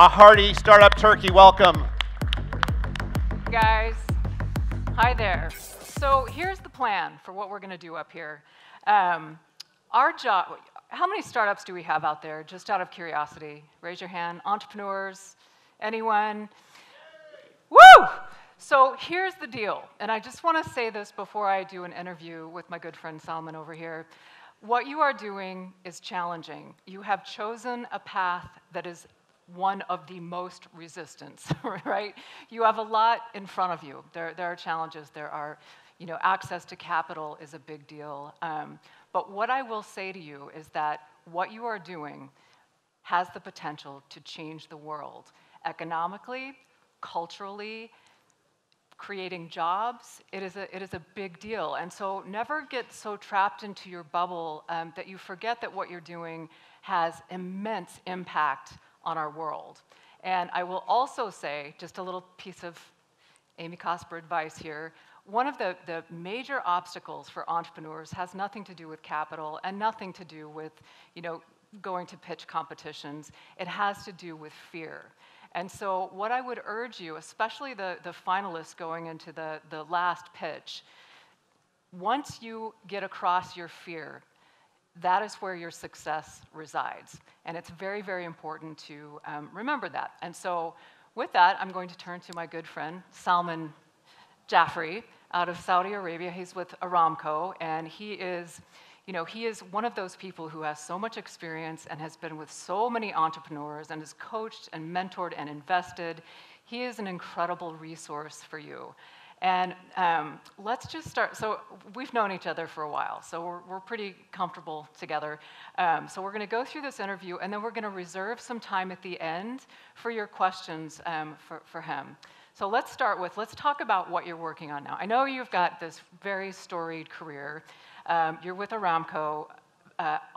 a hearty Startup Turkey welcome. Guys, hi there. So here's the plan for what we're going to do up here. Our job, how many startups do we have out there, just out of curiosity? Raise your hand. Entrepreneurs? Anyone? Woo! So here's the deal, and I just want to say this before I do an interview with my good friend Salman over here. What you are doing is challenging. You have chosen a path that is one of the most resistance, right? You have a lot in front of you. There are challenges. There are, access to capital is a big deal. But what I will say to you is that what you are doing has the potential to change the world economically, culturally, creating jobs. It is a big deal. And so never get so trapped into your bubble that you forget that what you're doing has immense impact on our world. And I will also say, just a little piece of Amy Cosper advice here, one of the major obstacles for entrepreneurs has nothing to do with capital and nothing to do with going to pitch competitions. It has to do with fear. And so what I would urge you, especially the finalists going into the last pitch, once you get across your fear, that is where your success resides. And it's very, very important to remember that. And so with that, I'm going to turn to my good friend, Salman Jaffrey, out of Saudi Arabia. He's with Aramco, and he is one of those people who has so much experience and has been with so many entrepreneurs and has coached and mentored and invested. He is an incredible resource for you. And let's just start. So we've known each other for a while, so we're pretty comfortable together. So we're going to go through this interview, and then we're going to reserve some time at the end for your questions for him. So let's talk about what you're working on now. I know you've got this very storied career. You're with Aramco,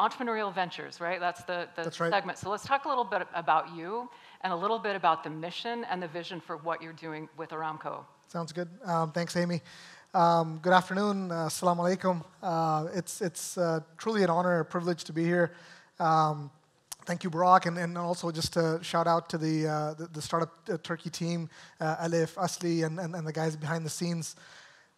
entrepreneurial ventures, right? That's That's right. segment. So let's talk a little bit about you and a little bit about the mission and the vision for what you're doing with Aramco. Sounds good. Thanks, Amy. Good afternoon. Assalamu alaikum. It's truly an honor, a privilege to be here. Thank you, Barack, and also just a shout out to the Startup Turkey team, Alif, Asli, and the guys behind the scenes.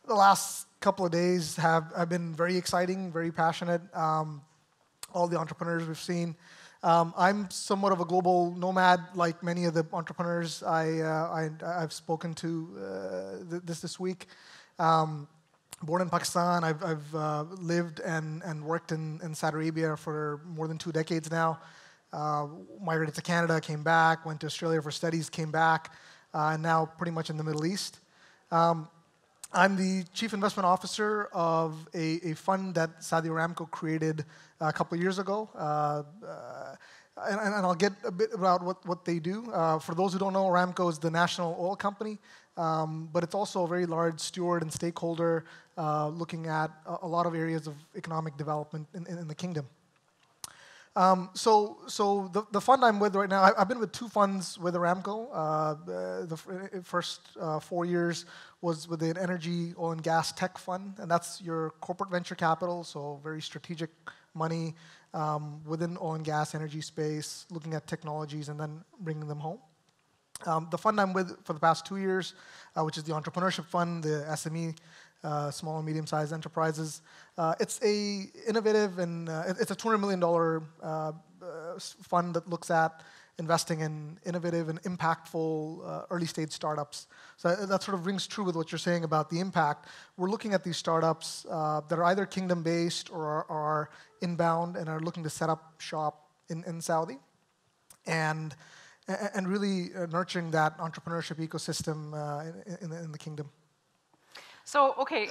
The last couple of days have been very exciting, very passionate. All the entrepreneurs we've seen. I'm somewhat of a global nomad, like many of the entrepreneurs I've spoken to this week. Born in Pakistan, I've lived and worked in Saudi Arabia for more than 2 decades now. Migrated to Canada, came back, went to Australia for studies, came back, and now pretty much in the Middle East. I'm the chief investment officer of a fund that Saudi Aramco created a couple of years ago. And I'll get a bit about what they do. For those who don't know, Aramco is the national oil company, but it's also a very large steward and stakeholder looking at a lot of areas of economic development in the kingdom. So the fund I'm with right now, I've been with 2 funds with Aramco. The first 4 years was with an energy, oil and gas tech fund, and that's your corporate venture capital, so very strategic money within oil and gas energy space, looking at technologies and then bringing them home. The fund I'm with for the past 2 years, which is the entrepreneurship fund, the SME, small and medium-sized enterprises. It's a innovative and it's a $200 million fund that looks at investing in innovative and impactful early-stage startups. So that sort of rings true with what you're saying about the impact. We're looking at these startups that are either kingdom-based or are inbound and are looking to set up shop in Saudi, and really nurturing that entrepreneurship ecosystem in the kingdom. So, okay,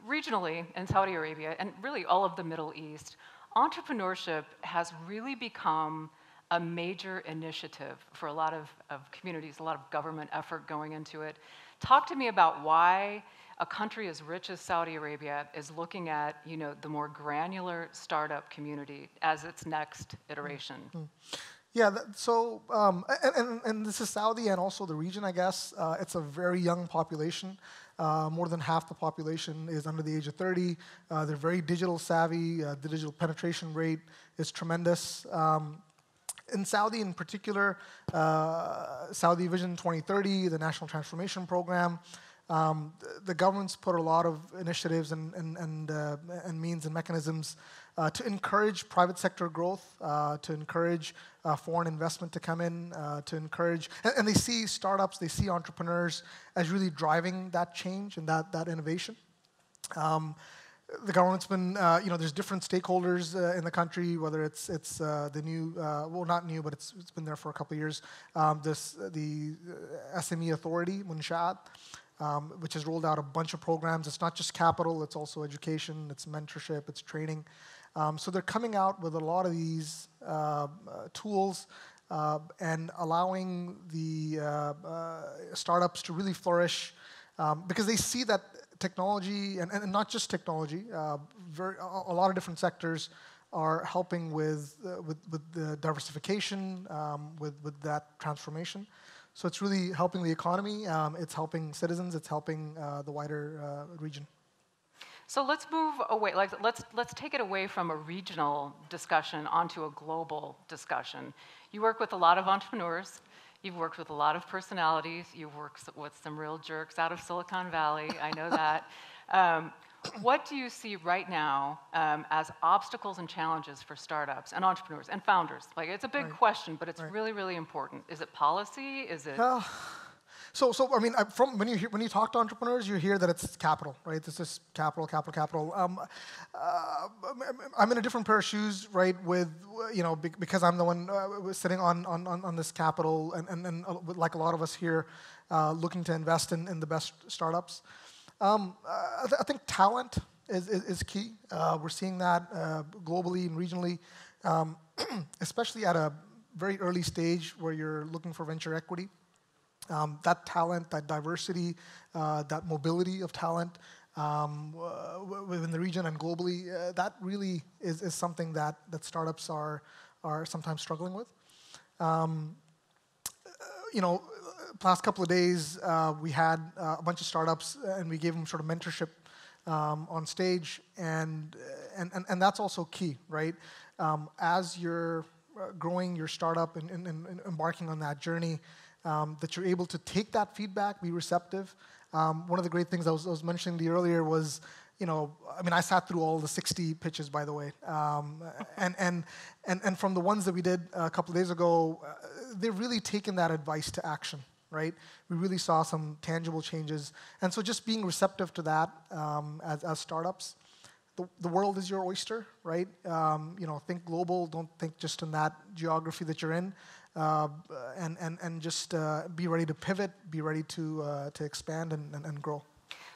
regionally in Saudi Arabia, and really all of the Middle East, entrepreneurship has really become a major initiative for a lot of communities, a lot of government effort going into it. Talk to me about why a country as rich as Saudi Arabia is looking at, the more granular startup community as its next iteration. Mm-hmm. Yeah, so, and this is Saudi and also the region, I guess. It's a very young population. More than half the population is under the age of 30. They're very digital savvy. The digital penetration rate is tremendous. in Saudi in particular, Saudi Vision 2030, the National Transformation Program, the government's put a lot of initiatives and means and mechanisms to encourage private sector growth, to encourage foreign investment to come in, to encourage, and they see startups, they see entrepreneurs as really driving that change and that innovation. The government's been, there's different stakeholders in the country, whether it's the new, well, not new, but it's been there for a couple of years, the SME Authority, Munshaat, which has rolled out a bunch of programs. It's not just capital, it's also education, it's mentorship, it's training. So they're coming out with a lot of these tools and allowing the startups to really flourish because they see that technology, and not just technology, a lot of different sectors are helping with the diversification, with that transformation. So it's really helping the economy, it's helping citizens, it's helping the wider region. So let's move away, let's take it away from a regional discussion onto a global discussion. You work with a lot of entrepreneurs, you've worked with a lot of personalities, you've worked with some real jerks out of Silicon Valley, I know that. What do you see right now as obstacles and challenges for startups and entrepreneurs and founders? Like, it's a big question, but it's really, really important. Is it policy? Is it? So I mean, when you talk to entrepreneurs, you hear that it's capital, right? This is capital. I'm in a different pair of shoes, right? With because I'm the one sitting on this capital, and like a lot of us here, looking to invest in the best startups. I think talent is key. We're seeing that globally and regionally, especially at a very early stage where you're looking for venture equity. That talent, that diversity, that mobility of talent within the region and globally, that really is something that startups are sometimes struggling with. Last couple of days, we had a bunch of startups, and we gave them sort of mentorship on stage, and that's also key, right? As you're growing your startup and embarking on that journey, that you're able to take that feedback, be receptive. One of the great things I was mentioning to you earlier was, I sat through all the 60 pitches, by the way, and from the ones that we did a couple of days ago, they've really taken that advice to action, right? We really saw some tangible changes, and so just being receptive to that as startups. The world is your oyster, right? Think global. Don't think just in that geography that you're in. And just be ready to pivot, be ready to expand and grow.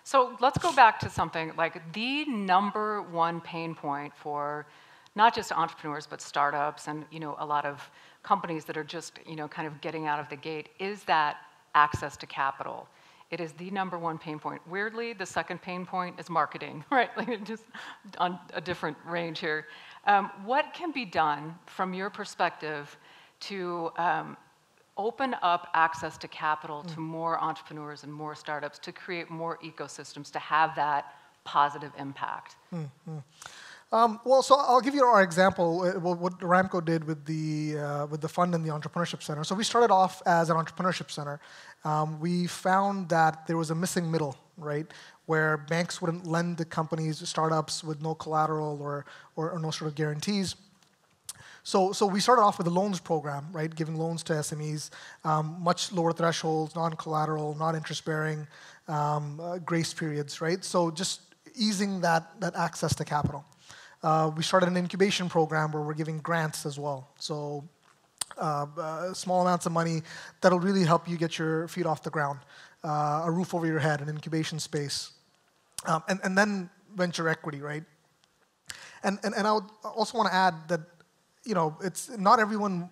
So let's go back to something like the number one pain point for not just entrepreneurs but startups and a lot of companies that are just kind of getting out of the gate is that access to capital. It is the number one pain point. Weirdly, the second pain point is marketing, right? Like just on a different range here. What can be done from your perspective to open up access to capital to more entrepreneurs and more startups, to create more ecosystems, to have that positive impact? So I'll give you our example, what Aramco did with the fund and the entrepreneurship center. So we started off as an entrepreneurship center. We found that there was a missing middle, right, where banks wouldn't lend to companies, startups with no collateral or no sort of guarantees. So we started off with a loans program, right, giving loans to SMEs, much lower thresholds, non-collateral, not interest-bearing, grace periods, right? So just easing that access to capital. We started an incubation program where we're giving grants as well. So small amounts of money that'll really help you get your feet off the ground, a roof over your head, an incubation space, and then venture equity, right? And I would also want to add that it's not everyone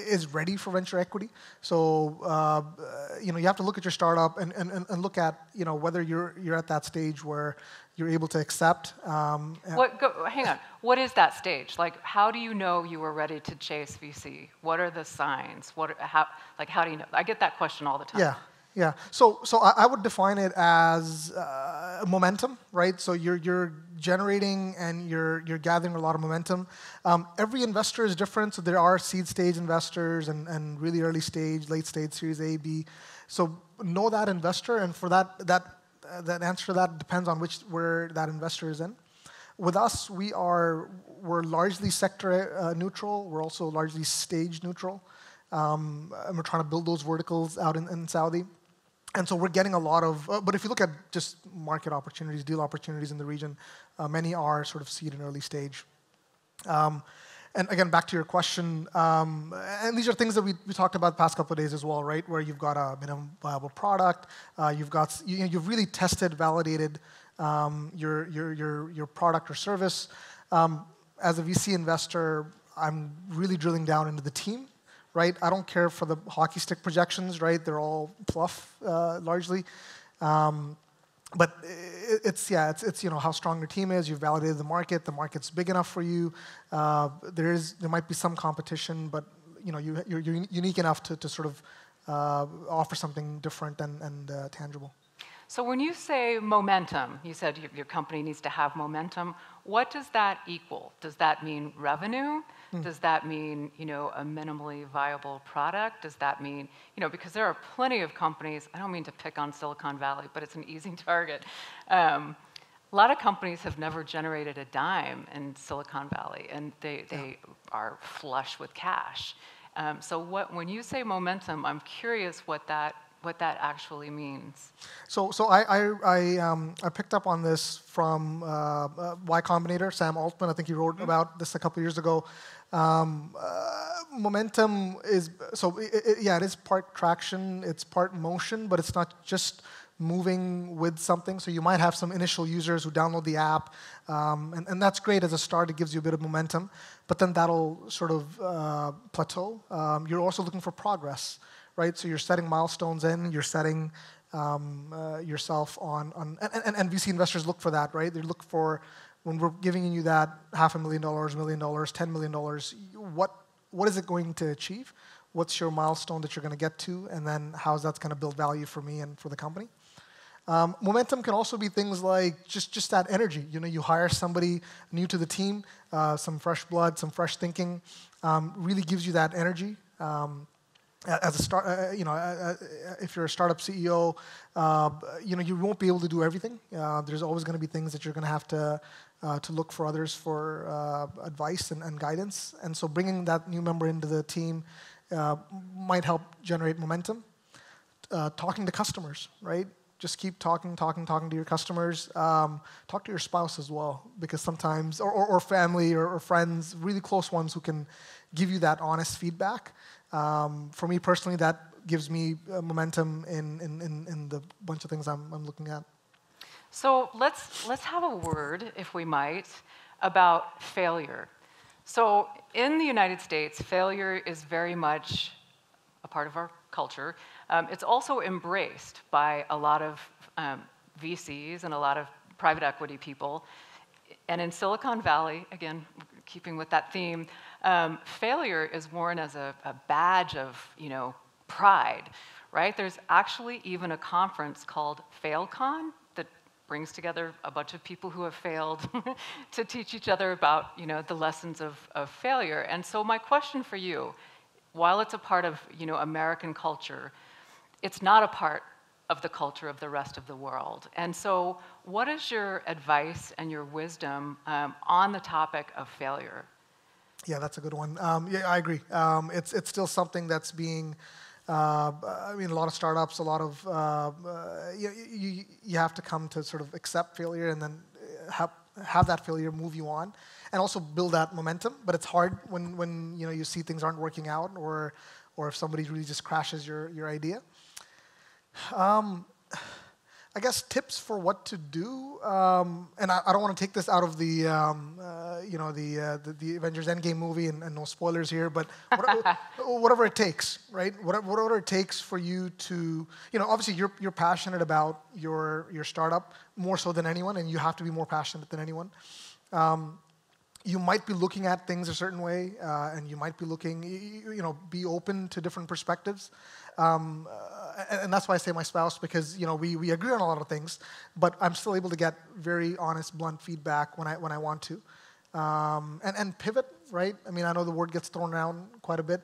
is ready for venture equity. So you have to look at your startup and look at whether you're at that stage where you're able to accept. Hang on. What is that stage? Like, how do you know you are ready to chase VC? What are the signs? How do you know? I get that question all the time. Yeah. So I would define it as momentum, right? So you're generating and you're gathering a lot of momentum. Every investor is different. So there are seed stage investors and really early stage, late stage, Series A, B. So know that investor, and for that answer to that depends on where that investor is in. With us, we're largely sector neutral. We're also largely stage neutral. And we're trying to build those verticals out in Saudi. And so we're getting a lot of, but if you look at just market opportunities, deal opportunities in the region, many are sort of seed and early stage. And again, back to your question, and these are things that we talked about the past couple of days as well, right? Where you've got a minimum viable product, you've really tested, validated your product or service. As a VC investor, I'm really drilling down into the team. Right, I don't care for the hockey stick projections. Right, they're all fluff largely, but it's how strong your team is. You've validated the market. The market's big enough for you. There might be some competition, but you're unique enough to sort of offer something different and tangible. So when you say momentum, you said your company needs to have momentum. What does that equal? Does that mean revenue? Does that mean, a minimally viable product? Does that mean, because there are plenty of companies, I don't mean to pick on Silicon Valley, but it's an easy target. A lot of companies have never generated a dime in Silicon Valley, and they are flush with cash. So when you say momentum, I'm curious what that actually means. So I picked up on this from Y Combinator, Sam Altman. I think he wrote about this a couple of years ago. Momentum is, it is part traction, it's part motion, but it's not just moving with something. So you might have some initial users who download the app, and that's great as a start. It gives you a bit of momentum, but then that'll sort of plateau. You're also looking for progress, right? So you're setting milestones you're setting yourself on and VC investors look for that, right? They look for, when we're giving you that $500,000, $1 million, $10 million, what is it going to achieve? What's your milestone that you're going to get to? And then how's that going to build value for me and for the company? Momentum can also be things like just that energy. You hire somebody new to the team, some fresh blood, some fresh thinking, really gives you that energy. As a start, if you're a startup CEO, you won't be able to do everything. There's always going to be things that you're going to have to look for others for advice and guidance. And so bringing that new member into the team might help generate momentum. Talking to customers, right? Just keep talking to your customers. Talk to your spouse as well, because sometimes, or family or friends, really close ones who can give you that honest feedback. For me personally, that gives me momentum in the bunch of things I'm looking at. So let's have a word, if we might, about failure. So in the United States, failure is very much a part of our culture. It's also embraced by a lot of VCs and a lot of private equity people. And in Silicon Valley, again, keeping with that theme, failure is worn as a badge of, pride, right? There's actually even a conference called FailCon that brings together a bunch of people who have failed to teach each other about, the lessons of failure. And so my question for you, while it's a part of, American culture, it's not a part of the culture of the rest of the world. And so what is your advice and your wisdom on the topic of failure? Yeah, that's a good one. Yeah, I agree. It's still something that's being, a lot of startups, a lot of, you have to come to sort of accept failure and then have that failure move you on, and also build that momentum. But it's hard when you see things aren't working out, or if somebody really just crashes your idea. I guess tips for what to do, and I don't want to take this out of the the Avengers Endgame movie, and no spoilers here, but whatever it takes, right? Whatever it takes for you to, obviously you're passionate about your startup more so than anyone, and you have to be more passionate than anyone. You might be looking at things a certain way, and you might be looking, be open to different perspectives. and that's why I say my spouse, because we agree on a lot of things, but I'm still able to get very honest, blunt feedback when I want to, and pivot, right? I mean, I know the word gets thrown around quite a bit.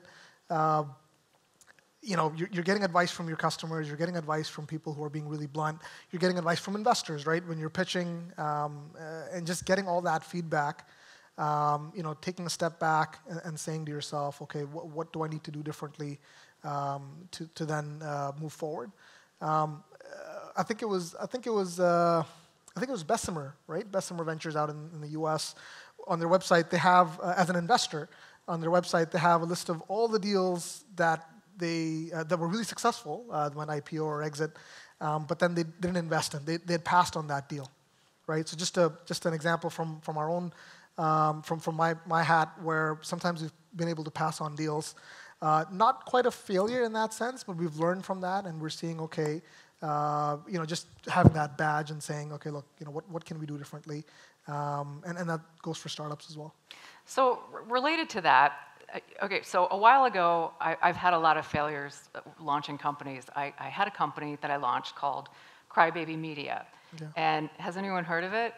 You're getting advice from your customers, you're getting advice from people who are being really blunt, you're getting advice from investors, right? When you're pitching, and just getting all that feedback, taking a step back and saying to yourself, okay, what do I need to do differently to then move forward? I think it was Bessemer, right? Bessemer Ventures out in the U.S. On their website, they have, as an investor, on their website, they have a list of all the deals that that were really successful, when IPO or exit, but then they didn't invest in. They had passed on that deal, right? So just an example from our own, from my hat, where sometimes we've been able to pass on deals. Not quite a failure in that sense, but we've learned from that, and we're seeing, okay, just having that badge and saying, okay, look, what can we do differently? And that goes for startups as well. So related to that, okay, so a while ago, I've had a lot of failures launching companies. I had a company that I launched called Crybaby Media. Yeah. And has anyone heard of it?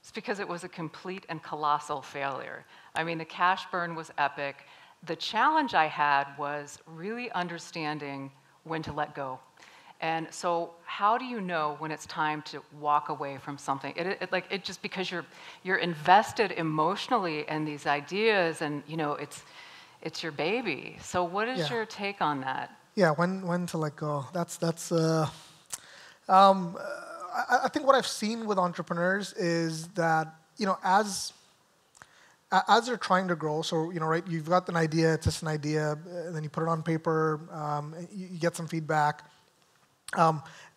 It's because it was a complete and colossal failure. I mean, the cash burn was epic. The challenge I had was really understanding when to let go. And so how do you know when it's time to walk away from something? It just because you're invested emotionally in these ideas, and it's your baby. So what is your take on that? Yeah, when to let go. I think what I've seen with entrepreneurs is that as they're trying to grow, so right, you've got an idea, it's just an idea, and then you put it on paper, you get some feedback.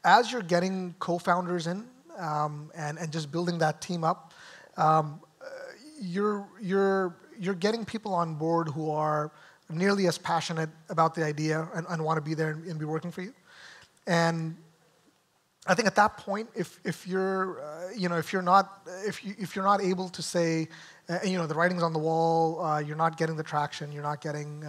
As you're getting co-founders in, and just building that team up, you're getting people on board who are nearly as passionate about the idea and want to be there and be working for you. And I think at that point, if you're not able to say, the writing's on the wall, you're not getting the traction, you're not getting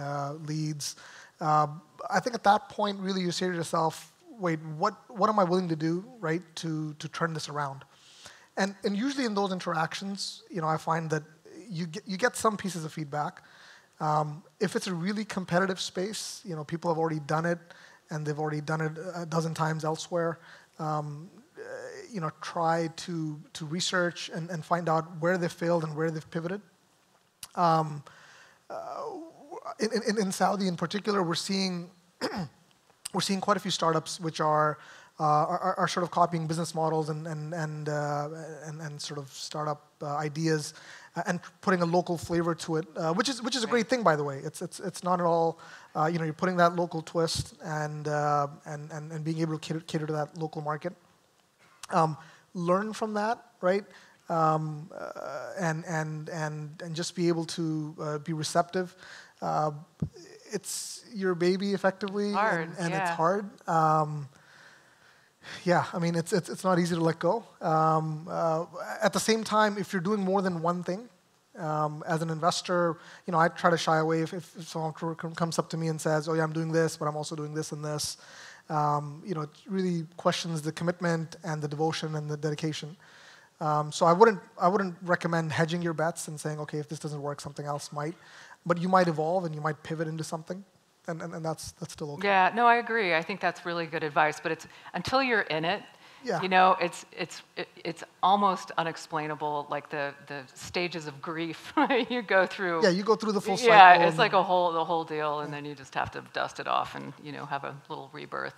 leads. I think at that point, really, you say to yourself, wait, what am I willing to do, right, to turn this around? And usually in those interactions, I find that you get some pieces of feedback. If it's a really competitive space, people have already done it, and they've already done it a dozen times elsewhere. Try to research and find out where they failed and where they've pivoted. In Saudi in particular, we're seeing quite a few startups which are sort of copying business models and sort of startup ideas and putting a local flavor to it, which is a great thing, by the way. It's not at all, you're putting that local twist and being able to cater to that local market. Learn from that, right? And just be able to be receptive. It's your baby, effectively, hard, and yeah. It's hard. Yeah, I mean, it's not easy to let go. At the same time, if you're doing more than one thing, as an investor, I try to shy away if someone comes up to me and says, "Oh yeah, I'm doing this, but I'm also doing this and this." It really questions the commitment and the devotion and the dedication. So I wouldn't recommend hedging your bets and saying, "Okay, if this doesn't work, something else might." But you might evolve and you might pivot into something. And that's still okay. Yeah, no, I agree. I think that's really good advice. But it's until you're in it, it's almost unexplainable. Like the stages of grief you go through. Yeah, you go through the full cycle. Yeah, it's like the whole deal, and then you just have to dust it off and have a little rebirth.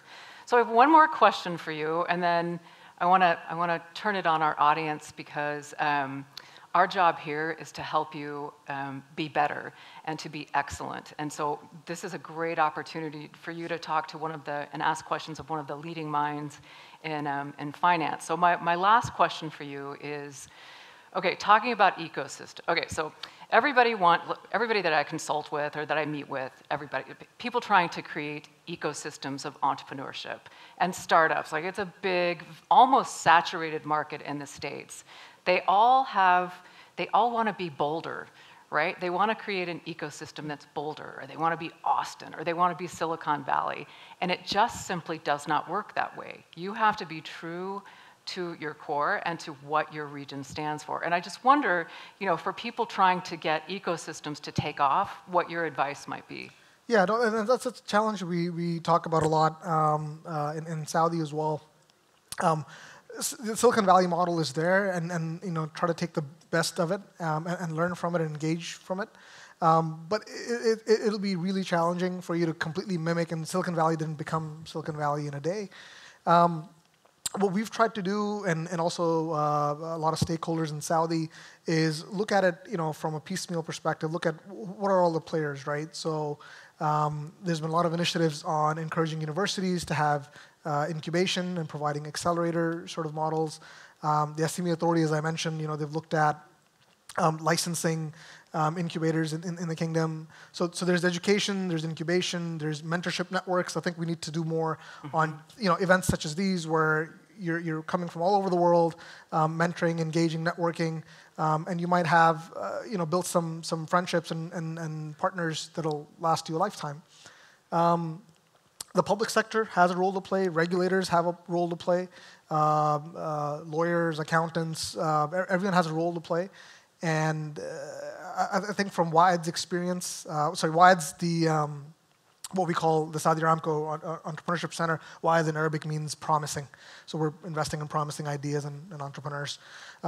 So I have one more question for you, and then I want to turn it on our audience, because our job here is to help you be better and to be excellent. And so this is a great opportunity for you to talk to and ask questions of one of the leading minds in finance. So my last question for you is, okay, talking about ecosystem. Okay, so everybody that I consult with or that I meet with, people trying to create ecosystems of entrepreneurship and startups. Like, it's a big, almost saturated market in the States. They all want to be bolder, right? They want to create an ecosystem that's Boulder, or they want to be Austin, or they want to be Silicon Valley. And it just simply does not work that way. You have to be true to your core and to what your region stands for. And I just wonder, for people trying to get ecosystems to take off, what your advice might be. Yeah, and that's a challenge we talk about a lot in Saudi as well. The Silicon Valley model is there, and try to take the best of it and learn from it and engage from it. But it'll be really challenging for you to completely mimic, and Silicon Valley didn't become Silicon Valley in a day. What we've tried to do, and also a lot of stakeholders in Saudi, is look at it from a piecemeal perspective, look at what are all the players, right? So there's been a lot of initiatives on encouraging universities to have incubation and providing accelerator sort of models. The SME Authority, as I mentioned, they've looked at licensing incubators in the kingdom. So there's education, there's incubation, there's mentorship networks. I think we need to do more on events such as these where you're coming from all over the world, mentoring, engaging, networking, and you might have built some friendships and partners that'll last you a lifetime. The public sector has a role to play. Regulators have a role to play. Lawyers, accountants, everyone has a role to play. And I think from Waed's experience, Waed's what we call the Saudi Aramco Entrepreneurship Center. Waed in Arabic means promising. So we're investing in promising ideas and entrepreneurs.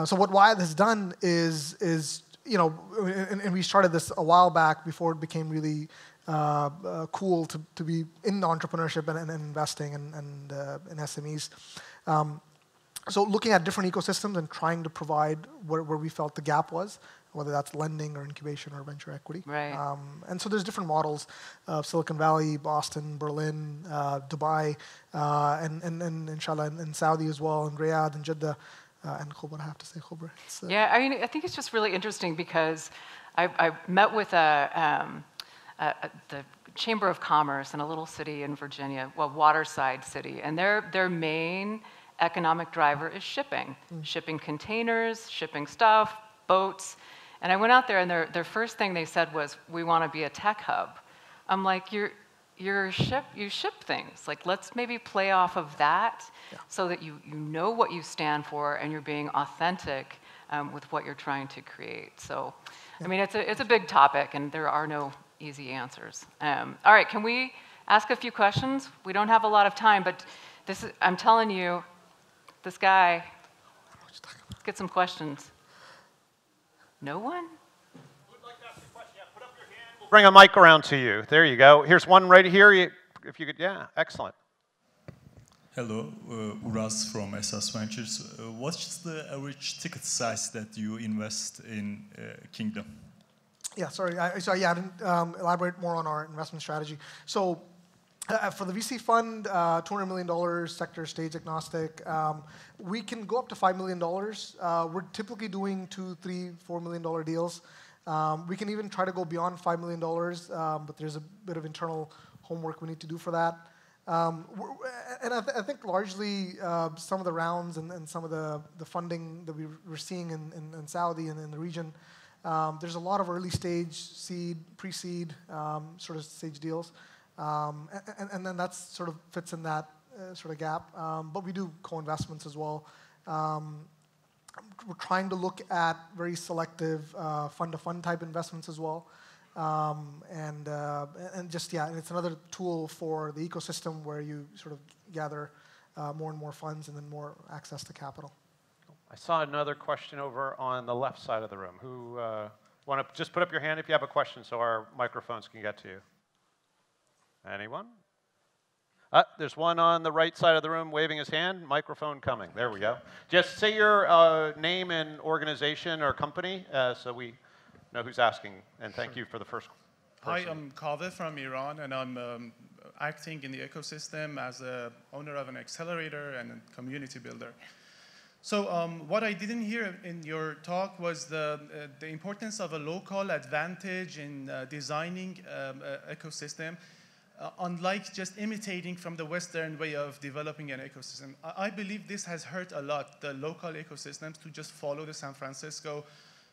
So what Waed has done is and we started this a while back before it became really cool to be in entrepreneurship and investing and in SMEs. So looking at different ecosystems and trying to provide where we felt the gap was, whether that's lending or incubation or venture equity. Right. And so there's different models of Silicon Valley, Boston, Berlin, Dubai, and inshallah in Saudi as well, and Riyadh and Jeddah. And Khobra, I have to say, Khobra. Yeah, I think it's just really interesting because I met with the Chamber of Commerce in a little city in Virginia, Waterside City, and their main economic driver is shipping. Shipping containers, shipping stuff, boats. And I went out there, and their first thing they said was, "We want to be a tech hub." I'm like, you ship things. Like, let's maybe play off of that, so that you know what you stand for and you're being authentic with what you're trying to create. So, I mean, it's a big topic, and there are no easy answers. All right, can we ask a few questions? We don't have a lot of time, but I'm telling you, this guy, let's get some questions. No one? Who would like to ask a question? Yeah, put up your hand. We'll bring a mic around to you. There you go. Here's one right here. If you could, yeah, excellent. Hello, Uras from SS Ventures. What's the average ticket size that you invest in Kingdom? Yeah, sorry. I didn't elaborate more on our investment strategy. So for the VC fund, $200 million, sector stage agnostic. We can go up to $5 million. We're typically doing $2, $3, $4 million deals. We can even try to go beyond $5 million, but there's a bit of internal homework we need to do for that. And I think largely some of the rounds and some of the funding that we're seeing in Saudi and in the region, there's a lot of early stage seed, pre-seed sort of stage deals. And then that sort of fits in that sort of gap. But we do co-investments as well. We're trying to look at very selective fund-to-fund type investments as well. And it's another tool for the ecosystem where you sort of gather more and more funds and then more access to capital. I saw another question over on the left side of the room. Who want to just put up your hand if you have a question so our microphones can get to you? Anyone? There's one on the right side of the room waving his hand. Microphone coming. There we go. Just say your name and organization or company so we know who's asking. And thank you for the first person. Hi, I'm Kaveh from Iran, and I'm acting in the ecosystem as a owner of an accelerator and a community builder. So what I didn't hear in your talk was the importance of a local advantage in designing ecosystem. Unlike just imitating from the Western way of developing an ecosystem. I believe this has hurt a lot the local ecosystems to just follow the San Francisco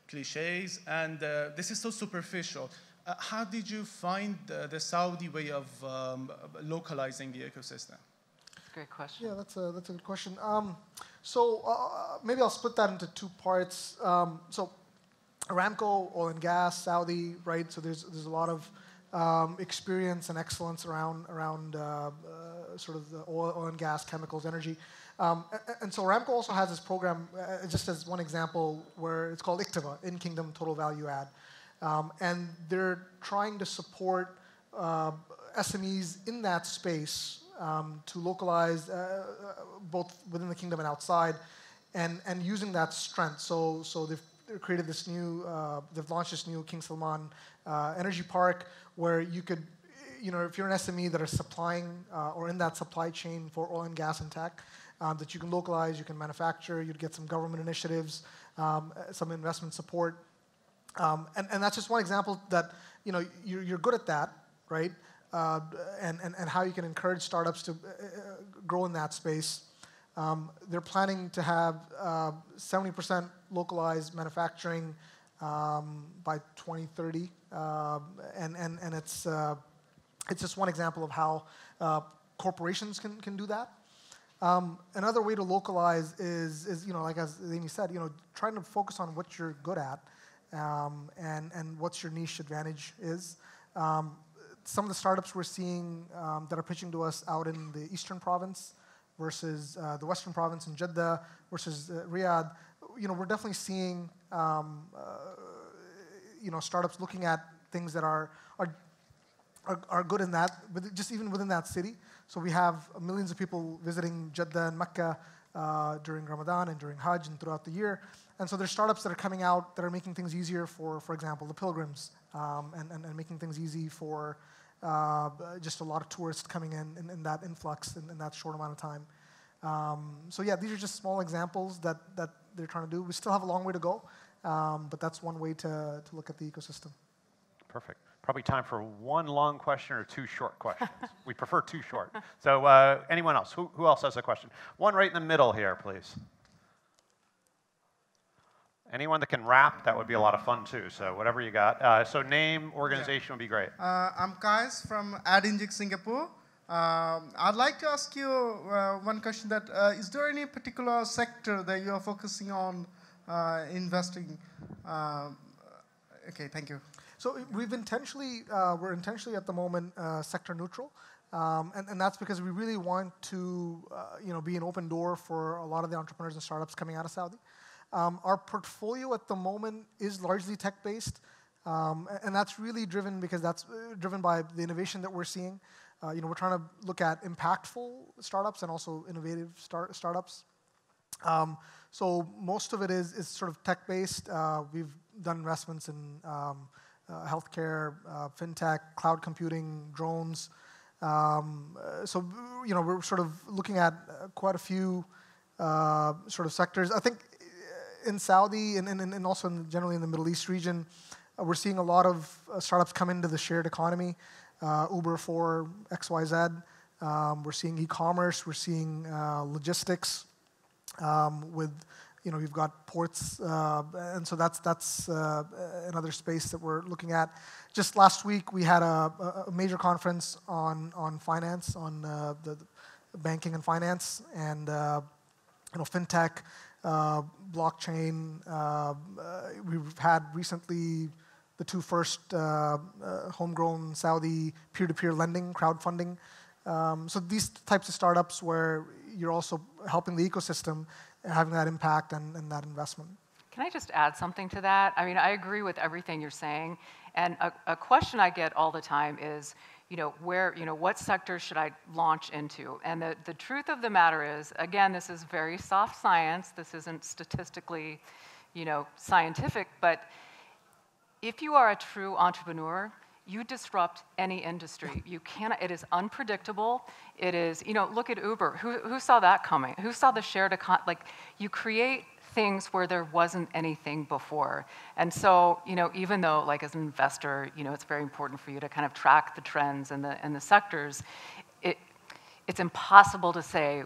cliches, and this is so superficial. How did you find the Saudi way of localizing the ecosystem? Great question. Yeah, that's a good question. Maybe I'll split that into two parts. So Aramco, oil and gas, Saudi, right? So there's a lot of experience and excellence around sort of the oil and gas, chemicals, energy. And so Aramco also has this program, just as one example, where it's called ICTVA, In-Kingdom Total Value Add. And they're trying to support SMEs in that space to localize both within the kingdom and outside, and using that strength. So they've created this new, they've launched this new King Salman energy park where you could, if you're an SME that are supplying or in that supply chain for oil and gas and tech, that you can localize, you can manufacture, you'd get some government initiatives, some investment support. And that's just one example that, you're good at that, right? And how you can encourage startups to grow in that space. They're planning to have 70% localized manufacturing by 2030, and it's just one example of how corporations can do that. Another way to localize is like as Amy said, trying to focus on what you're good at, and what your niche advantage is. Some of the startups we're seeing that are pitching to us out in the Eastern Province versus the Western Province in Jeddah versus Riyadh, we're definitely seeing startups looking at things that are good in that, just even within that city. So we have millions of people visiting Jeddah and Mecca during Ramadan and during Hajj and throughout the year. And so there's startups that are coming out that are making things easier for example, the pilgrims, and making things easy for just a lot of tourists coming in that influx in that short amount of time. So yeah, these are just small examples that they're trying to do. We still have a long way to go, but that's one way to look at the ecosystem. Perfect. Probably time for one long question or two short questions. We prefer two short. So anyone else? Who else has a question? One right in the middle here, please. Anyone that can rap, that would be a lot of fun too. So whatever you got. So name, organization would be great. I'm Kais from AdInject Singapore. I'd like to ask you one question that, is there any particular sector that you're focusing on investing? Okay, thank you. So we're intentionally at the moment sector neutral, and that's because we really want to be an open door for a lot of the entrepreneurs and startups coming out of Saudi. Our portfolio at the moment is largely tech-based, and that's really driven by the innovation that we're seeing. We're trying to look at impactful startups and also innovative startups. So most of it is sort of tech-based. We've done investments in healthcare, fintech, cloud computing, drones. So we're sort of looking at quite a few sort of sectors. I think in Saudi and also generally in the Middle East region, we're seeing a lot of startups come into the shared economy. Uber for XYZ. We're seeing e-commerce. We're seeing logistics. With we've got ports, and so that's another space that we're looking at. Just last week, we had a major conference on finance, on the banking and finance, and fintech, blockchain. We've had recently the two first homegrown Saudi peer-to-peer lending, crowdfunding. So these types of startups where you're also helping the ecosystem, having that impact and that investment. Can I just add something to that? I mean, I agree with everything you're saying. And a question I get all the time is, what sector should I launch into? And the truth of the matter is, again, this is very soft science. This isn't statistically, scientific. But if you are a true entrepreneur, you disrupt any industry. You cannot. It is unpredictable. It is. Look at Uber. Who saw that coming? Who saw the shared economy? Like, you create things where there wasn't anything before. And so, even though, like, as an investor, it's very important for you to kind of track the trends and the sectors, it's impossible to say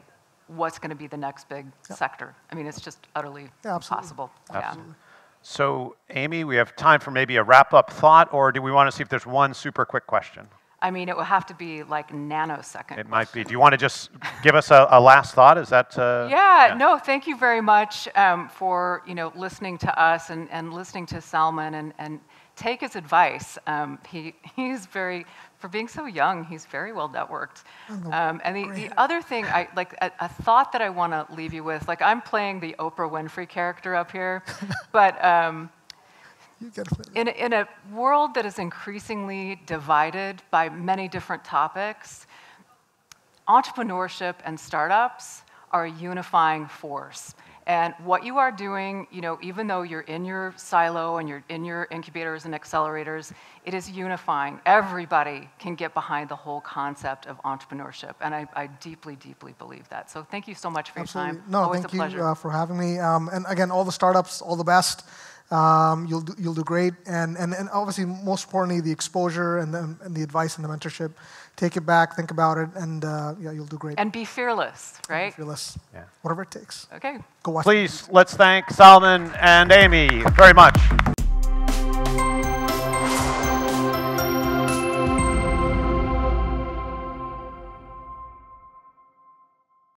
what's going to be the next big sector. I mean, it's just utterly impossible. Absolutely. So, Amy, we have time for maybe a wrap-up thought, or do we want to see if there's one super quick question? I mean, it will have to be like nanosecond. It might be. Do you want to just give us a last thought? Is that? Yeah. No. Thank you very much for listening to us and listening to Salman and take his advice. He's very, for being so young, he's very well networked. And the other thing, a thought that I want to leave you with, like I'm playing the Oprah Winfrey character up here, but in a world that is increasingly divided by many different topics, entrepreneurship and startups are a unifying force. And what you are doing, even though you're in your silo and you're in your incubators and accelerators, it is unifying. Everybody can get behind the whole concept of entrepreneurship, and I deeply, deeply believe that. So thank you so much for your time. No, Always thank a pleasure. you for having me. And again, all the startups, all the best. You'll do great, and obviously, most importantly, the exposure and the advice and the mentorship. Take it back, think about it, and yeah, you'll do great. And be fearless, right? Be fearless. Yeah. Whatever it takes. Okay. Go watch. Please, let's thank Salman and Amy very much.